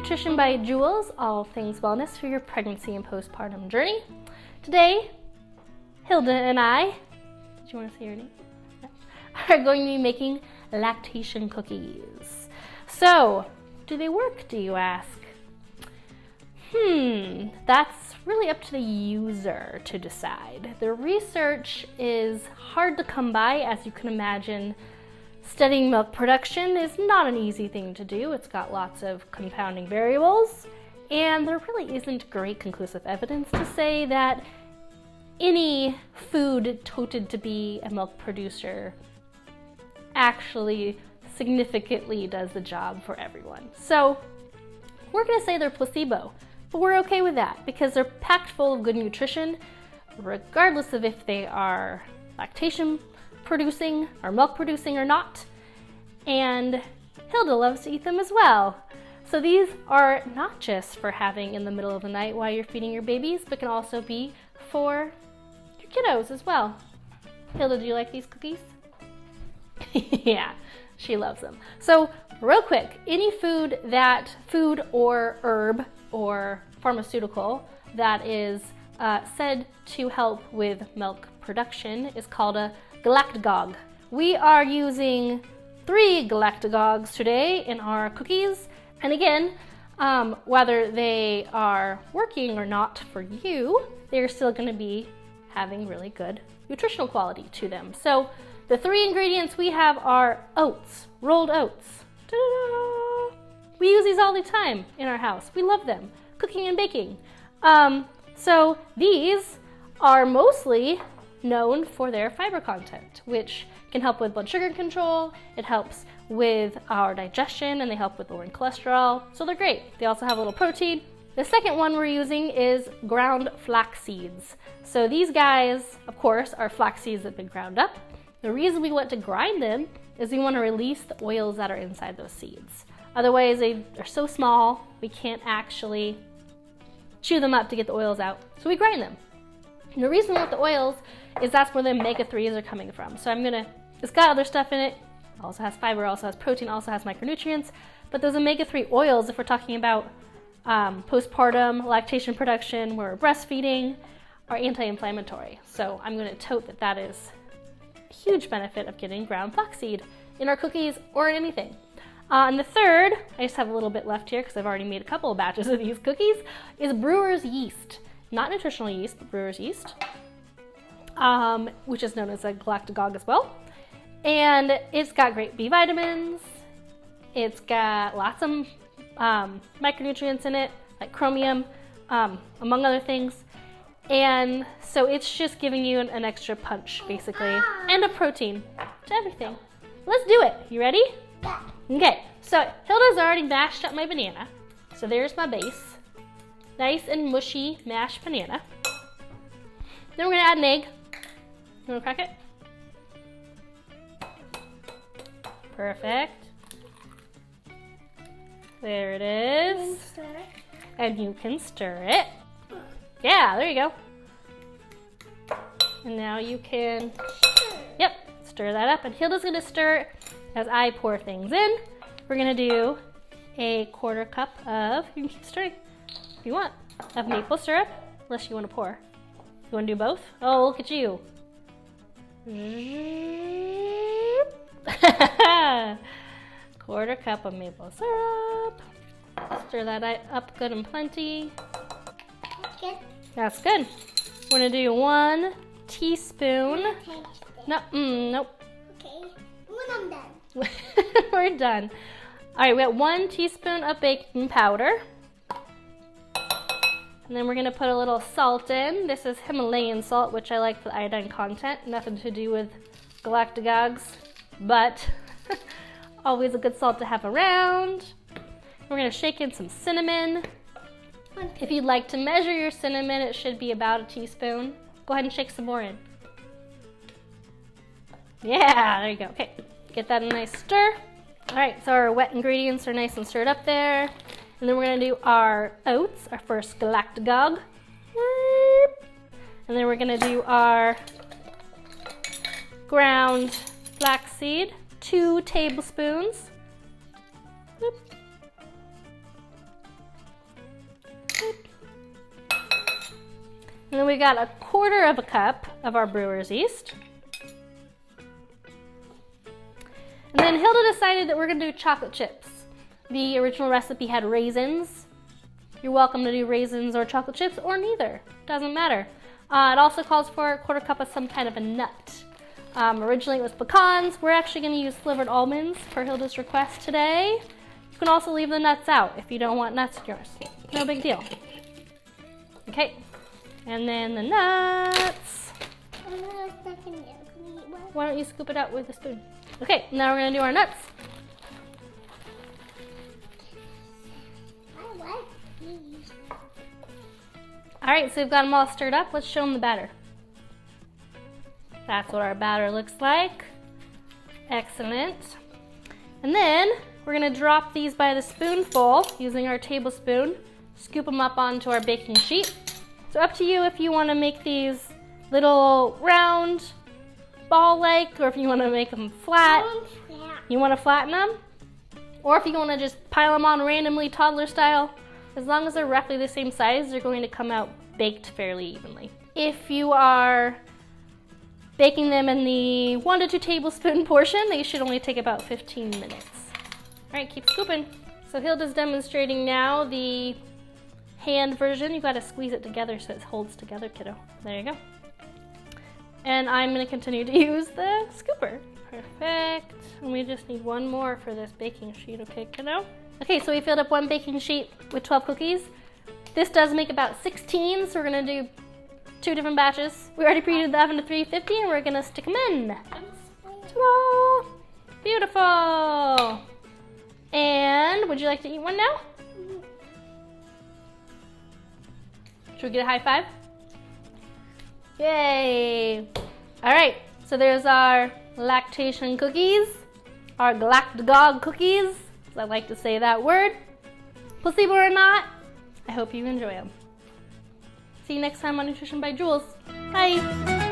Nutrition by Jules, all things wellness for your pregnancy and postpartum journey. Today, Hilda and I, did you want to say your name? No. Are going to be making lactation cookies. So, do they work, do you ask? That's really up to the user to decide. The research is hard to come by, as you can imagine. Studying milk production is not an easy thing to do. It's got lots of confounding variables, and there really isn't great conclusive evidence to say that any food touted to be a milk producer actually significantly does the job for everyone. So we're going to say they're placebo, but we're okay with that because they're packed full of good nutrition, regardless of if they are lactation producing or milk producing or not. And Hilda loves to eat them as well. So these are not just for having in the middle of the night while you're feeding your babies, but can also be for your kiddos as well. Hilda, do you like these cookies? Yeah, she loves them. So real quick, any food or herb or pharmaceutical that is said to help with milk production is called a galactogogue. We are using 3 galactogogues today in our cookies. And again, whether they are working or not for you, they're still going to be having really good nutritional quality to them. So the 3 ingredients we have are oats, rolled oats. Ta-da! We use these all the time in our house. We love them, cooking and baking. So these are mostly known for their fiber content, which can help with blood sugar control. It helps with our digestion, and they help with lowering cholesterol. So they're great. They also have a little protein. The second one we're using is ground flax seeds. So these guys, of course, are flax seeds that have been ground up. The reason we want to grind them is we want to release the oils that are inside those seeds. Otherwise, they're so small, we can't actually chew them up to get the oils out. So we grind them. And the reason we want the oils is that's where the omega-3s are coming from. So it's got other stuff in it. It also has fiber, also has protein, also has micronutrients. But those omega-3 oils, if we're talking about postpartum lactation production, where we're breastfeeding, are anti-inflammatory. So I'm going to tote that is a huge benefit of getting ground flaxseed in our cookies or in anything. And the third, I just have a little bit left here because I've already made a couple of batches of these cookies, is brewer's yeast. Not nutritional yeast, but brewer's yeast, which is known as a galactogogue as well. And it's got great B vitamins. It's got lots of micronutrients in it, like chromium, among other things. And so it's just giving you an extra punch, basically, and a protein to everything. Let's do it. You ready? Yeah. Okay, so Hilda's already mashed up my banana. So there's my base. Nice and mushy mashed banana. Then we're gonna add an egg. You wanna crack it? Perfect. There it is. And you can stir it. Yeah, there you go. And now you can, stir that up. And Hilda's gonna stir it as I pour things in. We're gonna do a 1/4 cup of, you can keep stirring if you want, of maple syrup, unless you want to pour. You want to do both? Oh, look at you. 1/4 cup of maple syrup. Stir that up good and plenty. Good. That's good. We're going to do 1 teaspoon. Nope. Okay. When I'm done. We're done. All right, we got 1 teaspoon of baking powder. And then we're gonna put a little salt in. This is Himalayan salt, which I like for the iodine content. Nothing to do with galactogogues, but always a good salt to have around. We're gonna shake in some cinnamon. If you'd like to measure your cinnamon, it should be about a teaspoon. Go ahead and shake some more in. Yeah, there you go. Okay, get that a nice stir. All right, so our wet ingredients are nice and stirred up there. And then we're gonna do our oats, our first galactogogue. And then we're gonna do our ground flaxseed, 2 tablespoons. And then we got 1/4 cup of our brewer's yeast. And then Hilda decided that we're gonna do chocolate chips. The original recipe had raisins. You're welcome to do raisins or chocolate chips or neither, doesn't matter. It also calls for 1/4 cup of some kind of a nut. Originally it was pecans. We're actually gonna use slivered almonds for Hilda's request today. You can also leave the nuts out if you don't want nuts in yours. No big deal. Okay, and then the nuts. Why don't you scoop it out with a spoon? Okay, now we're gonna do our nuts. All right, so we've got them all stirred up. Let's show them the batter. That's what our batter looks like. Excellent. And then we're gonna drop these by the spoonful using our tablespoon. Scoop them up onto our baking sheet. So up to you if you wanna make these little round, ball-like, or if you wanna make them flat. You wanna flatten them? Or if you wanna just pile them on randomly, toddler style. As long as they're roughly the same size, they're going to come out baked fairly evenly. If you are baking them in the 1 to 2 tablespoon portion, they should only take about 15 minutes. All right, keep scooping. So Hilda's demonstrating now the hand version. You gotta squeeze it together so it holds together, kiddo. There you go. And I'm gonna continue to use the scooper. Perfect. And we just need one more for this baking sheet, okay, kiddo? Okay, so we filled up 1 baking sheet with 12 cookies. This does make about 16, so we're gonna do 2 different batches. We already preheated the oven to 350 and we're gonna stick them in. Ta-da! Beautiful. And would you like to eat one now? Should we get a high five? Yay! All right, so there's our lactation cookies, our galactogogue cookies, as I like to say that word. Placebo or not, I hope you enjoy them. See you next time on Nutrition by Jules. Bye!